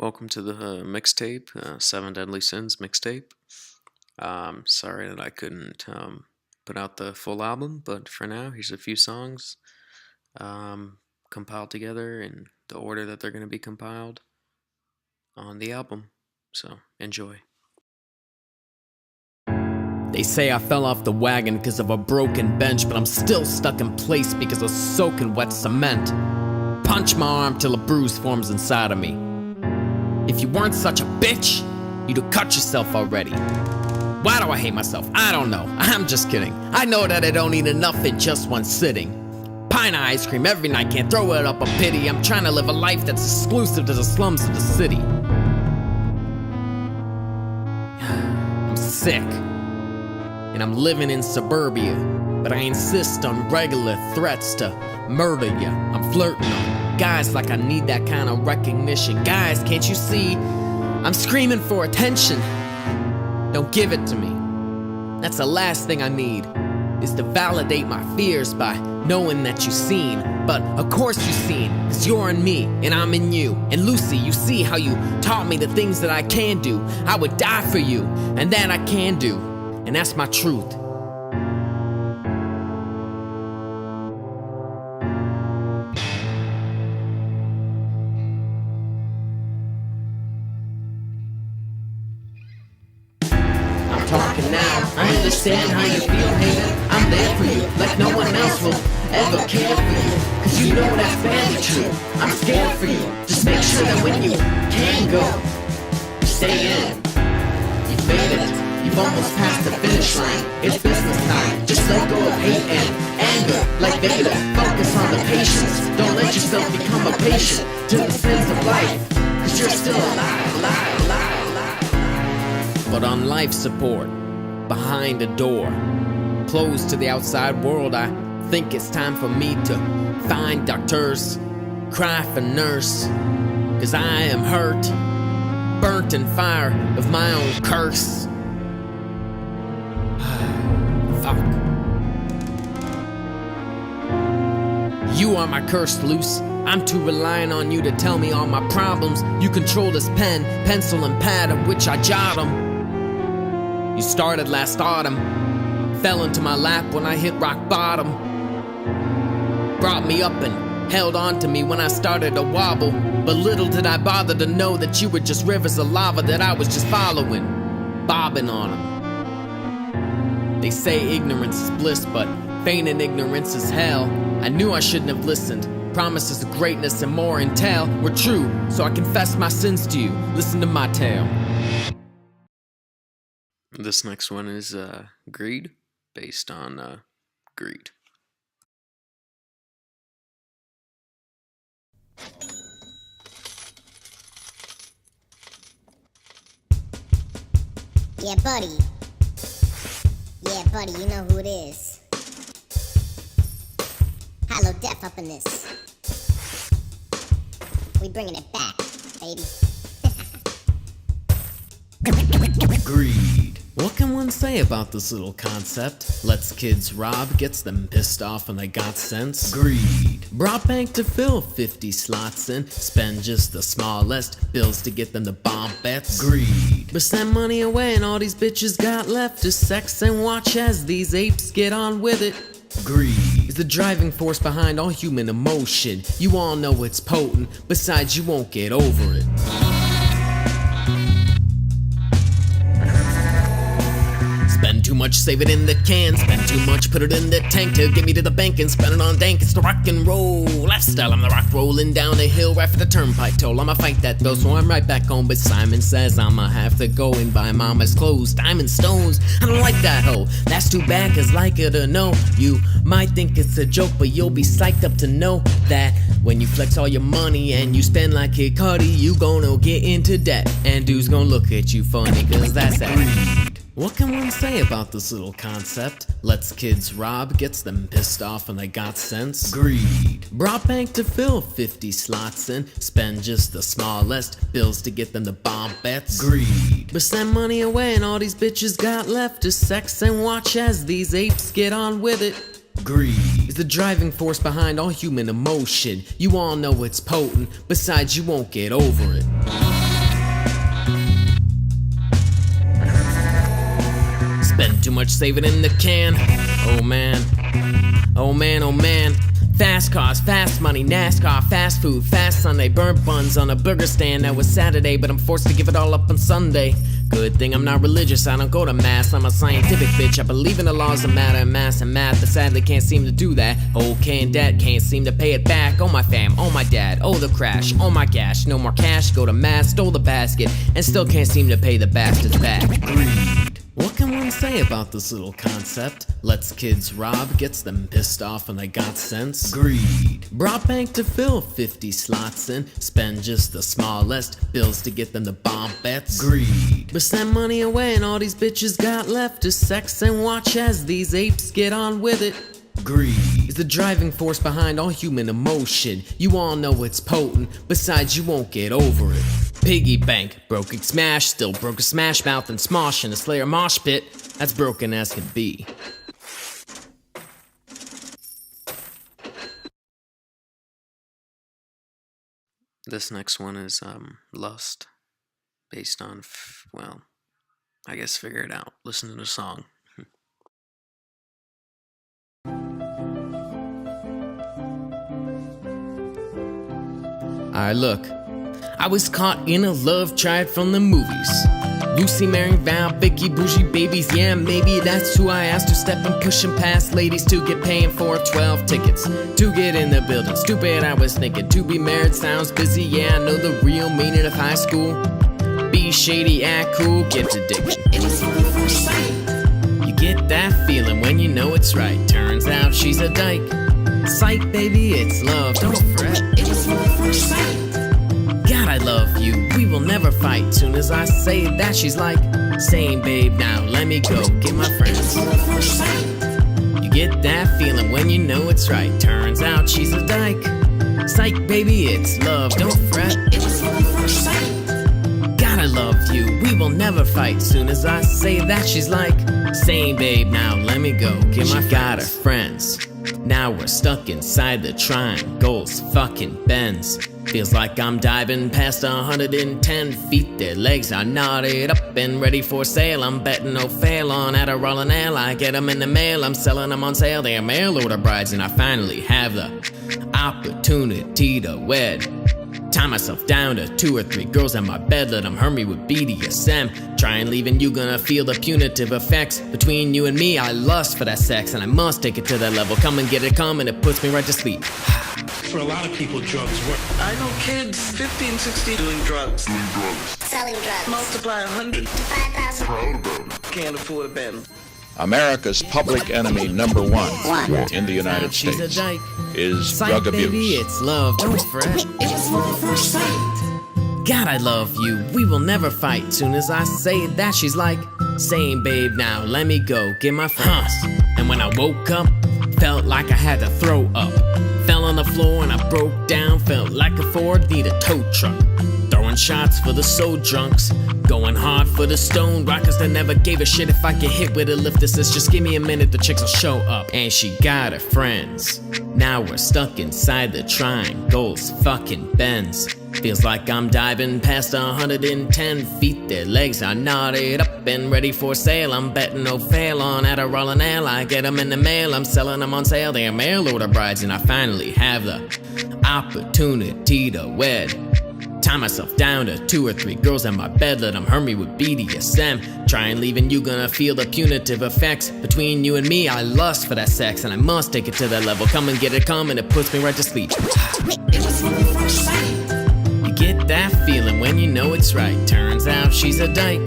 Welcome to the mixtape, Seven Deadly Sins mixtape. Sorry that I couldn't put out the full album, but for now, here's a few songs compiled together in the order that they're going to be compiled on the album. So, enjoy. They say I fell off the wagon because of a broken bench, but I'm still stuck in place because of soaking wet cement. Punch my arm till a bruise forms inside of me. If you weren't such a bitch, you'd have cut yourself already. Why do I hate myself? I don't know. I'm just kidding. I know that I don't eat enough in just one sitting. Pint of ice cream every night, can't throw it up a pity. I'm trying to live a life that's exclusive to the slums of the city. I'm sick, and I'm living in suburbia, but I insist on regular threats to murder ya. I'm flirting on guys like I need that kind of recognition. Guys, can't you see? I'm screaming for attention. Don't give it to me. That's the last thing I need, is to validate my fears by knowing that you've seen. But of course you've seen, cause you're in me and I'm in you. And Lucy, you see how you taught me the things that I can do. I would die for you, and that I can do. And that's my truth. Talking now, I understand how you feel, hater. I'm there for you, like no one else will ever care for you. Cause you know that's barely true. I'm scared for you. Just make sure that when you can go, you stay in. You made it. You've almost passed the finish line. It's business time. Just let go of hate and anger, like Vader. Focus on the patience. Don't let yourself become a patient to the sins of life. Cause you're still alive, alive, alive. But on life support, behind a door, closed to the outside world, I think it's time for me to find doctors, cry for nurse, cause I am hurt, burnt in fire of my own curse. Fuck. You are my curse, Luce. I'm too reliant on you to tell me all my problems. You control this pen, pencil and pad of which I jot them. You started last autumn, fell into my lap when I hit rock bottom. Brought me up and held on to me when I started to wobble. But little did I bother to know that you were just rivers of lava that I was just following, bobbing on them. They say ignorance is bliss, but feigning ignorance is hell. I knew I shouldn't have listened. Promises of greatness and more intel were true, so I confess my sins to you. Listen to my tale. This next one is Greed, based on Greed. Yeah, buddy. Yeah, buddy, you know who it is. Hollow Death up in this. We bringing it back, baby. Greed. What can one say about this little concept? Lets kids rob, gets them pissed off and they got sense. Greed. Brought bank to fill 50 slots in, spend just the smallest bills to get them to bomb bets. Greed. But send money away and all these bitches got left to sex and watch as these apes get on with it. Greed is the driving force behind all human emotion. You all know it's potent, besides you won't get over it. Spend too much, save it in the can. Spend too much, put it in the tank to get me to the bank and spend it on dank. It's the rock and roll lifestyle. I'm the rock rolling down the hill right for the turnpike toll. I'ma fight that though, so I'm right back home. But Simon says I'ma have to go and buy mama's clothes. Diamond stones, I don't like that hoe. That's too bad, cause like it or no, you might think it's a joke, but you'll be psyched up to know that when you flex all your money and you spend like Kid Cudi, you gonna get into debt. And dudes gonna look at you funny, cause that's that greed. What can one say about this little concept? Lets kids rob, gets them pissed off and they got sense. Greed. Brought bank to fill 50 slots in, spend just the smallest bills to get them to bomb bets. Greed. But send money away and all these bitches got left to sex and watch as these apes get on with it. Greed is the driving force behind all human emotion. You all know it's potent, besides you won't get over it. Spend too much, save it in the can. Oh man, oh man, oh man. Fast cars, fast money, NASCAR, fast food, fast Sunday. Burnt buns on a burger stand. That was Saturday, but I'm forced to give it all up on Sunday. Good thing I'm not religious, I don't go to mass. I'm a scientific bitch, I believe in the laws of matter and mass and math, but sadly can't seem to do that. Okay, in debt, can't seem to pay it back. Oh my fam, oh my dad, oh the crash, oh my gosh. No more cash, go to mass, stole the basket, and still can't seem to pay the bastards back. Greed. What can one say about this little concept? Lets kids rob, gets them pissed off and they got sense. Greed. Brought bank to fill 50 slots in, spend just the smallest bills to get them to bomb bets. Greed. But send money away and all these bitches got left to sex and watch as these apes get on with it. Greed is the driving force behind all human emotion. You all know it's potent, besides you won't get over it. Piggy bank, broke and smash, still broke a smash mouth and smosh in a Slayer mosh pit. That's broken as can be. This next one is Lust, based on, well, I guess figure it out. Listen to the song. Alright, look. I was caught in a love triad from the movies. Lucy, Mary, Val, Vicky, bougie babies. Yeah, maybe that's who I asked to step and pushing past ladies to get paying for 12 tickets to get in the building. Stupid, I was thinking. To be married sounds busy. Yeah, I know the real meaning of high school. Be shady, act cool, get addiction. It was love at first sight. You get that feeling when you know it's right. Turns out she's a dyke. Sight, baby, it's love. Don't fret. It was love at first sight. God, I love you, we will never fight. Soon as I say that, she's like, same babe, now let me go get my friends. You get that feeling when you know it's right. Turns out she's a dyke. Psych, baby, it's love, don't fret. It was love at first sight. God, I love you, we will never fight. Soon as I say that, she's like, same babe, now let me go get my friends. She got her friends. Now we're stuck inside the triangle's fucking bends. Feels like I'm diving past 110 feet. Their legs are knotted up and ready for sale. I'm betting no fail on Adderall and Ale. I get them in the mail, I'm selling them on sale. They're mail order brides and I finally have the opportunity to wed. Tie myself down to 2 or 3 girls in my bed, let them hurt me with BDSM. Try and leave and you gonna feel the punitive effects. Between you and me, I lust for that sex, and I must take it to that level. Come and get it, come, and it puts me right to sleep. For a lot of people, drugs work. I know kids, 15, 16, doing drugs. Selling drugs. Multiply 100 to 5,000. Can't afford a bed. America's public enemy number one in the United She's a States dyke. is Sight, drug baby, abuse. it's love, don't fret. It was love at first sight. God, I love you, we will never fight. Soon as I say that, she's like, same babe, now let me go get my friends. And when I woke up, felt like I had to throw up. Fell on the floor and I broke down. Felt like a Ford need a tow truck. Throwing shots for the so drunks. Going hard for the stone rockers that never gave a shit if I get hit with a lift assist. Just give me a minute, the chicks will show up. And she got her friends. Now we're stuck inside the triangle's fucking bends. Feels like I'm diving past 110 feet. Their legs are knotted up and ready for sale. I'm betting no fail on Adderall and Ale. I get them in the mail, I'm selling them on sale. They're mail order brides and I finally have the opportunity to wed. Tie myself down to 2 or 3 girls in my bed, let them hurt me with BDSM. Try and leave and you gonna feel the punitive effects. Between you and me, I lust for that sex, and I must take it to that level. Come and get it, come, and it puts me right to sleep. It was love at first sight. You get that feeling when you know it's right. Turns out she's a dyke.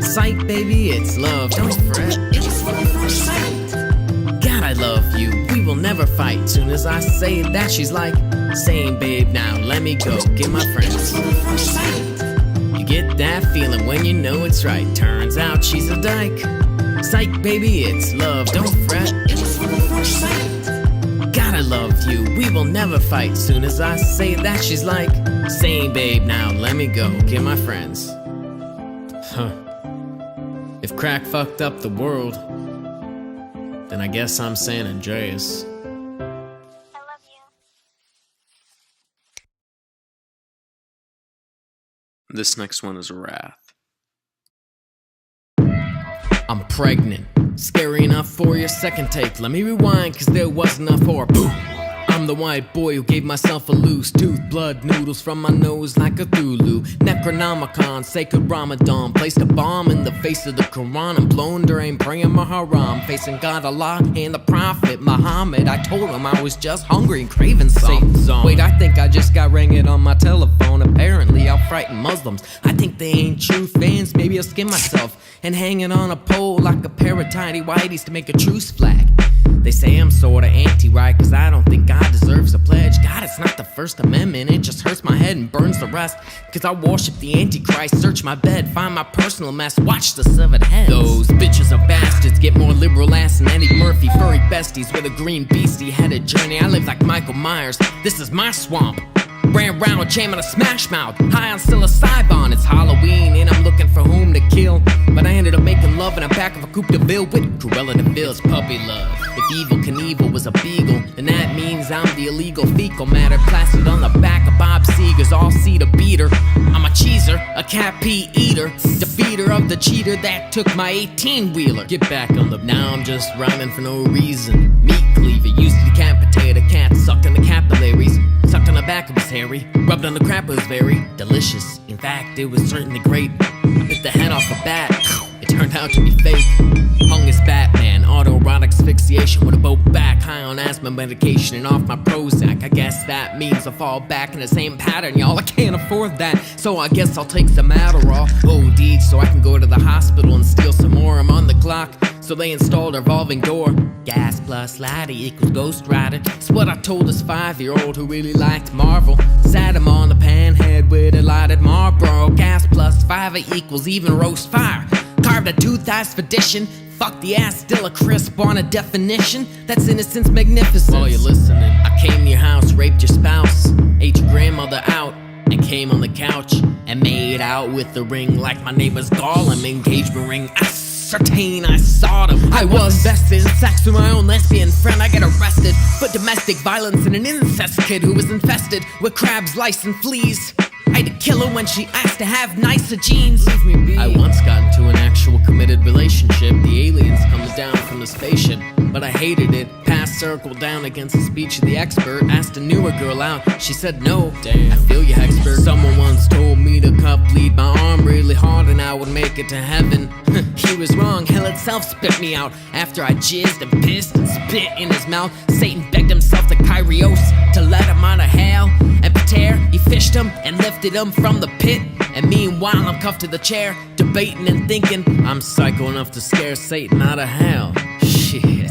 Sight, baby, it's love, don't fret. It was love at first sight. God, I love you, we will never fight. Soon as I say that, she's like, same babe, now let me go get my friends. You get that feeling when you know it's right. Turns out she's a dyke. Psych, baby, it's love, don't fret. It was love at first sight. God, I love you, we will never fight. Soon as I say that, she's like, same babe, now let me go get my friends. Huh. If crack fucked up the world, then I guess I'm San Andreas. This next one is Wrath. I'm pregnant. Scary enough for your second take. Let me rewind, cause there was enough for boom. I'm the white boy who gave myself a loose tooth. Blood noodles from my nose like a Thulu. Necronomicon, sacred Ramadan. Placed a bomb in the face of the Quran. I'm blown during praying Maharam. Facing God, Allah, and the Prophet Muhammad. I told him I was just hungry and craving some. Wait, I think I just got ringing on my telephone. Apparently I'll frighten Muslims. I think they ain't true fans. Maybe I'll skin myself and hang it on a pole like a pair of tiny whiteys to make a truce flag. They say I'm sorta anti-right, cause I don't think God deserves a pledge. God, it's not the First Amendment, it just hurts my head and burns the rest. Cause I worship the Antichrist, search my bed, find my personal mess, watch the severed heads. Those bitches are bastards, get more liberal ass than Eddie Murphy. Furry besties with a green beastie headed journey. I live like Michael Myers, this is my swamp. Ran round with jam on a smash mouth, high on psilocybin. It's Halloween and I'm looking for whom to kill, but I ended up making love in the back of a Coupe de Ville with Cruella de Vil's puppy love. If Evil Knievel was a beagle, then that means I'm the illegal fecal matter plastered on the back of Bob Seger's all-seater beater. I'm a cheeser, a cat pee eater, defeater of the cheater that took my 18-wheeler. Get back on the... Now I'm just rhyming for no reason. Meat cleaver, used to decapitate a cat, sucked on the capillaries. Sucked on the back of his hairy, rubbed on the crap, it was very delicious. In fact, it was certainly great. I bit the head off a bat, it turned out to be fake. Hung as Batman, autoerotic asphyxiation with a boat back, high on asthma medication and off my Prozac. I guess that means I'll fall back in the same pattern, y'all. I can't afford that, so I guess I'll take some Adderall. OD'd so I can go to the hospital and steal some more. I'm on the clock, so they installed a revolving door. Gas plus lighter equals Ghost Rider. It's what I told this 5-year-old who really liked Marvel. Sat him on the panhead with a lighted Marlboro. Gas plus fiber equals even roast fire. Carved a tooth aspedition. Fuck the ass, still a crisp on a definition. That's innocence magnificence. While you're listening, I came to your house, raped your spouse, ate your grandmother out, and came on the couch and made out with the ring like my neighbor's Gollum engagement ring. Certain I saw them. I was vested in sex with my own lesbian friend. I get arrested for domestic violence and an incest kid who was infested with crabs, lice, and fleas. I had to kill her when she asked to have nicer jeans. Leave me be. I once got into an actual committed relationship. The aliens coming down from the spaceship, but I hated it. Passed circle down against the speech of the expert. Asked a newer girl out, she said no. Damn, I feel you, expert. Someone once told me to cup lead my arm really hard and I would make it to heaven. He was wrong, hell itself spit me out. After I jizzed and pissed and spit in his mouth, Satan begged himself to Kyrios to let him out of hell. And Pater, he fished him and lifted him from the pit. And meanwhile I'm cuffed to the chair, debating and thinking I'm psycho enough to scare Satan out of hell. Shit.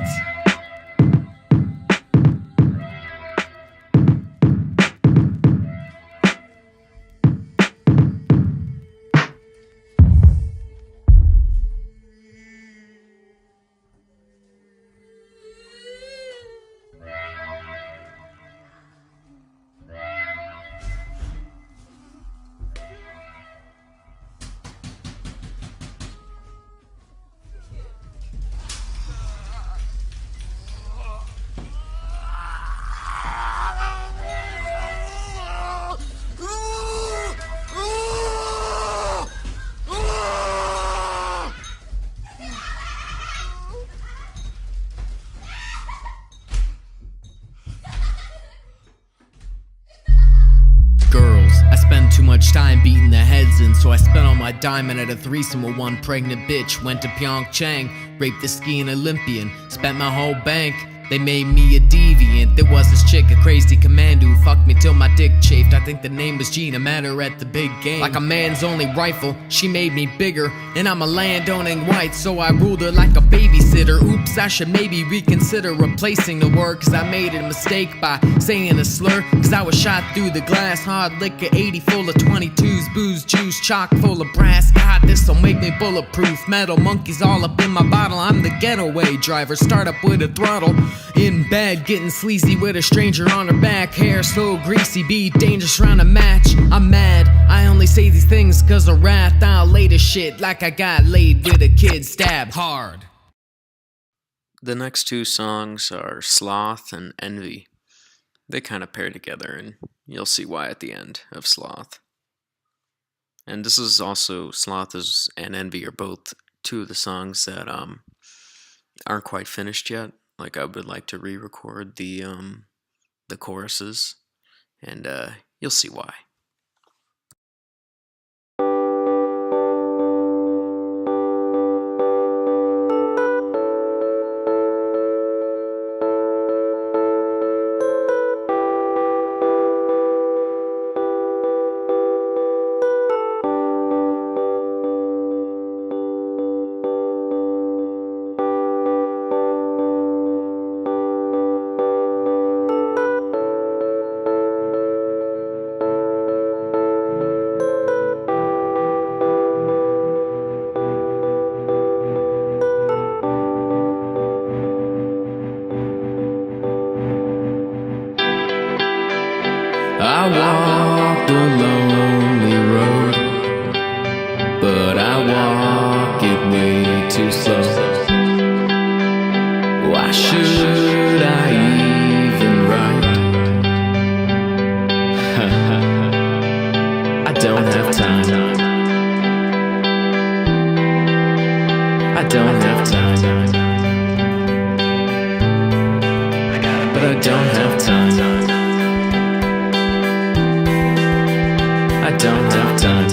Too much time beating their heads in, so I spent all my diamond at a threesome with one pregnant bitch. Went to Pyeongchang, raped the skiing Olympian, spent my whole bank. They made me a deviant. There was this chick, a crazy commando, who fucked me till my dick chafed. I think the name was Gina, met her at the big game. Like a man's only rifle, she made me bigger. And I'm a landowning white, so I ruled her like a babysitter. Oops, I should maybe reconsider replacing the word, cause I made a mistake by saying a slur. Cause I was shot through the glass, hard liquor, 80 full of 22s, booze, juice, chock full of brass. God, this'll make me bulletproof. Metal monkeys all up in my bottle. I'm the getaway driver, start up with a throttle. In bed, getting sleazy with a stranger on her back. Hair so greasy, be dangerous round a match. I'm mad, I only say these things cause of wrath. I'll lay the shit like I got laid with a kid stabbed hard. The next two songs are Sloth and Envy. They kind of pair together, and you'll see why at the end of Sloth. And this is also, Sloth and Envy are both two of the songs that aren't quite finished yet. Like I would like to re-record the choruses, and you'll see why. I walk the lonely road, but I walk it way too slow. Why should I even write? I don't have time. I don't have time. But I don't have time. I don't have time,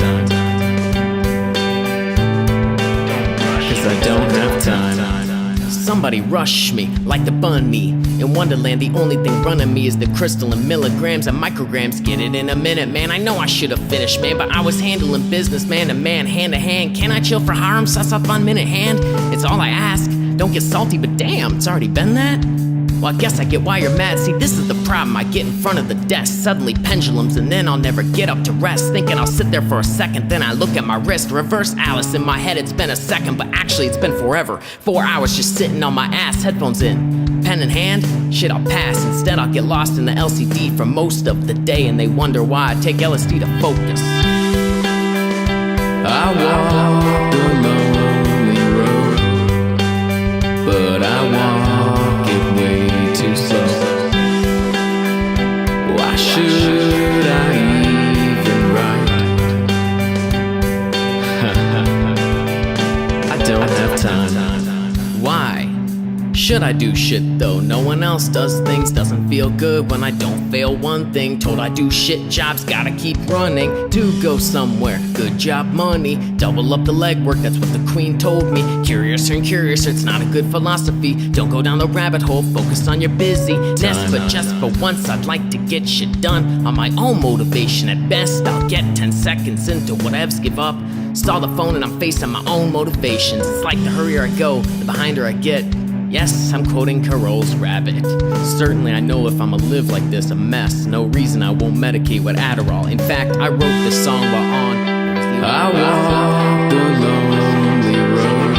'cause I don't have time. Somebody rush me like the bunny. In Wonderland, the only thing running me is the crystal and milligrams and micrograms. Get it in a minute, man. I know I should have finished, man, but I was handling business, man to man, hand to hand. Can I chill for harm, suss up on minute hand? It's all I ask. Don't get salty, but damn, it's already been that. Well, I guess I get why you're mad. See, this is the problem. I get in front of the desk, suddenly pendulums, and then I'll never get up to rest. Thinking I'll sit there for a second, then I look at my wrist. Reverse Alice in my head, it's been a second, but actually it's been forever. 4 hours just sitting on my ass, headphones in, pen in hand. Shit, I'll pass. Instead, I'll get lost in the LCD for most of the day, and they wonder why I take LSD to focus. I walk the lonely road, but I walk it way too slow. Why should I even write? I don't have time. Why should I do shit though? No one else does things. Doesn't feel good when I don't fail one thing. Told I do shit jobs, gotta keep running to go somewhere. Good job money, double up the legwork, that's what the queen told me. Curiouser and curiouser, it's not a good philosophy. Don't go down the rabbit hole, focus on your busyness. But just for once I'd like to get shit done on my own motivation. At best I'll get 10 seconds into whatevs, give up, stall the phone, and I'm facing my own motivations. It's like the hurrier I go, the behinder I get. Yes, I'm quoting Carol's Rabbit. Certainly I know if I'ma live like this, a mess. No reason I won't medicate with Adderall. In fact, I wrote this song while on I walk the lonely road,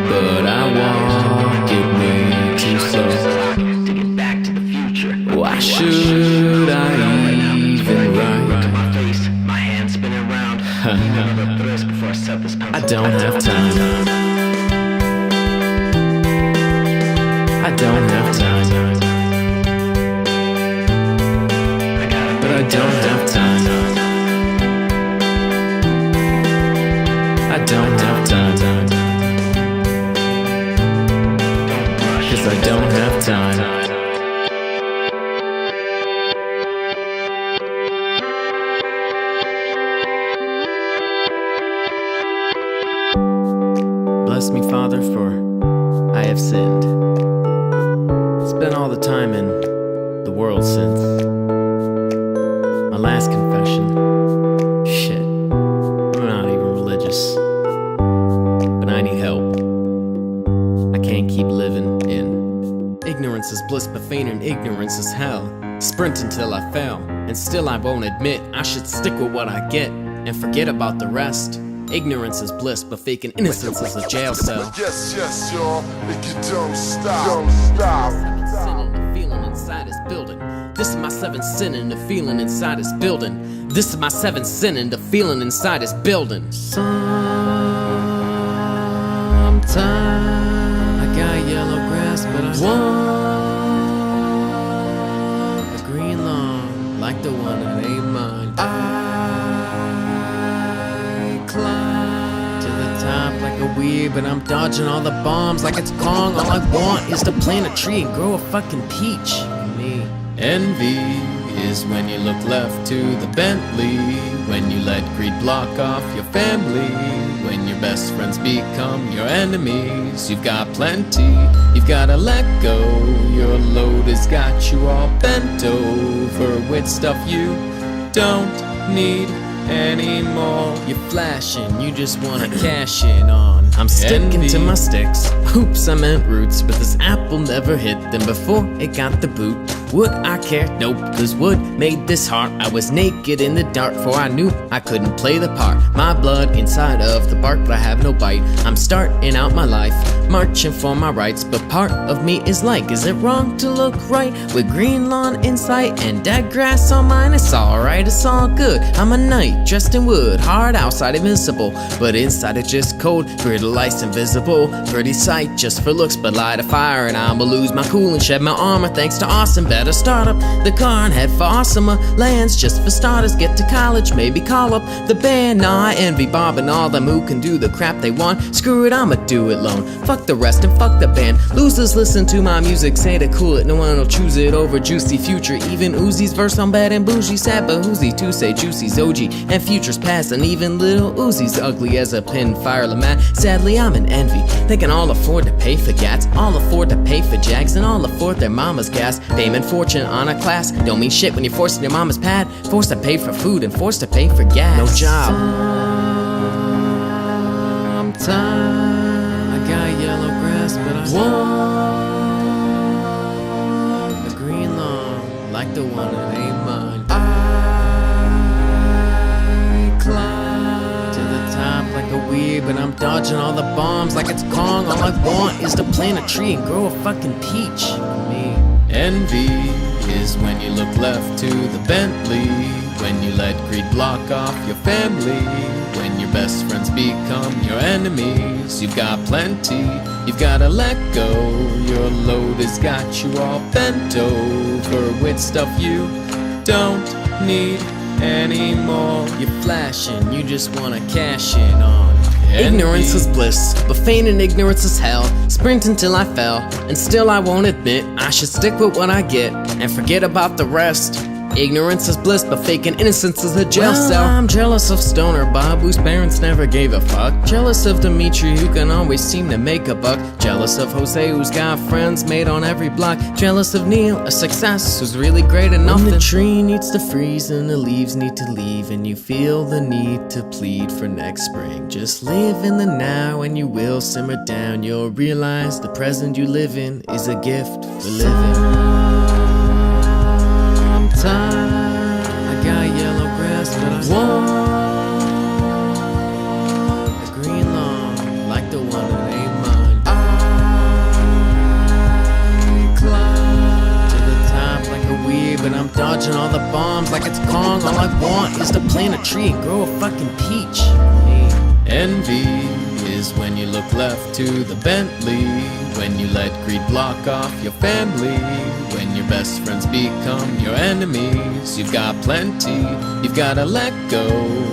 but I walk it way too slow. Why should I even write? I don't have time. I don't have time. But I don't have time. I don't have time. 'Cause I don't have time. Bless me, Father, for I have sinned. Spent all the time in the world since my last confession. Shit, I'm not even religious, but I need help. I can't keep living in ignorance is bliss, but feigning ignorance is hell. Sprint until I fail, and still I won't admit I should stick with what I get and forget about the rest. Ignorance is bliss, but faking innocence is a jail cell. Yes, yes, y'all, if you don't stop, don't stop. Sinning, the feeling inside is building. This is my seventh sinning, the feeling inside is building. This is my seventh sinning, the feeling inside is building. Sometimes I got yellow grass, but I want a green lawn like the one that ain't mine. I climb to the top like weird, but I'm dodging all the bombs like it's Kong. All I want is to plant a tree and grow a fucking peach. Me. Envy is when you look left to the Bentley, when you let greed block off your family, when your best friends become your enemies. You've got plenty, you've gotta let go. Your load has got you all bent over with stuff you don't need anymore. You're flashing, you just wanna cash in on. I'm sticking to my sticks. Oops, I meant roots, but this apple never hit them before it got the boot. Would I care? Nope, cause wood made this heart. I was naked in the dark, for I knew I couldn't play the part. My blood inside of the bark, but I have no bite. I'm starting out my life, marching for my rights, but part of me is like, is it wrong to look right with green lawn in sight and dead grass on mine? It's alright, it's all good. I'm a knight dressed in wood, hard outside invincible, but inside it's just cold. Brittle ice invisible, pretty sight just for looks, but light a fire and I'ma lose my cool and shed my armor thanks to Austin. Better start up the car and head for awesomer lands. Just for starters, get to college, maybe call up the band. Nah, I envy Bob and all them who can do the crap they want. Screw it, I'ma do it lone. Fuck the rest and fuck the band. Losers listen to my music, say to cool it. No one will choose it over Juicy Future. Even Uzi's verse on bad and bougie. Sad but Uzi to say Juicy's OG and Future's past. And even little Uzi's ugly as a pinfire Lamat. Sadly, I'm in envy. They can all afford to pay for gats, all afford to pay for jags, and all afford their mama's gas. Fame and fortune on a class don't mean shit when you're forcing your mama's pad. Forced to pay for food and forced to pay for gas. No job. Sometime I got yellow grass, but I want the green lawn like the one that ain't mine. I climb to the top like a weed, but I'm dodging all the bombs like it's Kong. All I want is to plant a tree and grow a fucking peach. Me. Envy is when you look left to the Bentley, when you let greed block off your family, when your best friends become your enemies. You've got plenty, you've gotta let go. Your load has got you all bent over with stuff you don't need anymore. You're flashing, you just wanna cash in on. Ignorance is bliss, but feigning ignorance is hell. Sprint until I fell, and still I won't admit I should stick with what I get and forget about the rest. Ignorance is bliss, but faking innocence is a jail cell. I'm jealous of Stoner Bob, whose parents never gave a fuck. Jealous of Dimitri, who can always seem to make a buck. Jealous of Jose, who's got friends made on every block. Jealous of Neil, a success who's really great at nothing. When the tree needs to freeze and the leaves need to leave, and you feel the need to plead for next spring, just live in the now and you will simmer down. You'll realize the present you live in is a gift for living. I got yellow grass, but I want a green lawn like the one that ain't mine. I climb to the top like a weed, but I'm dodging all the bombs like it's Kong. All I want is to plant a tree and grow a fucking peach. Envy is when you look left to the Bentley, when you let greed block off your family, when your best friends become your enemies. You've got plenty, you've gotta let go.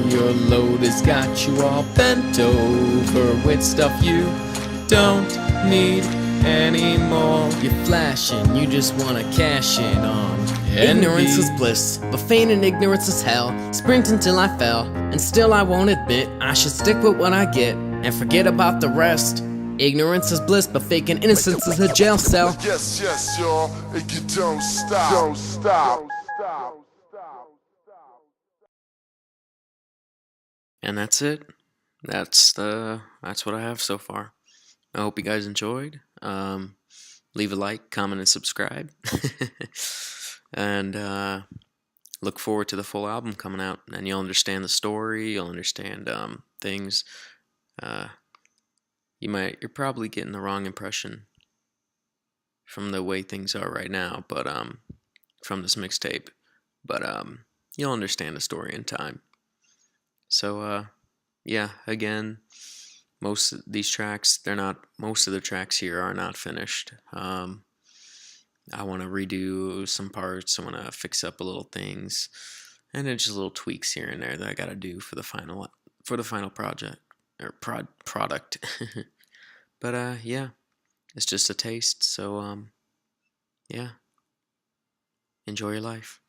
Your load has got you all bent over with stuff you don't need anymore. You're flashing, you just wanna cash in on. Ignorance is bliss, but feigning ignorance is hell. Sprint until I fell, and still I won't admit I should stick with what I get and forget about the rest. Ignorance is bliss, but faking innocence is a jail cell. Yes, yes, y'all, and you don't stop. Don't stop. And that's it. That's what I have so far. I hope you guys enjoyed. Leave a like, comment, and subscribe. And look forward to the full album coming out, and you'll understand the story. You'll understand things. You're probably getting the wrong impression from the way things are right now, but from this mixtape. But you'll understand the story in time. So yeah, again, most of these tracks, most of the tracks here are not finished. I want to redo some parts. I want to fix up a little things, and then just little tweaks here and there that I got to do for the final project or product. But yeah, it's just a taste. So yeah, enjoy your life.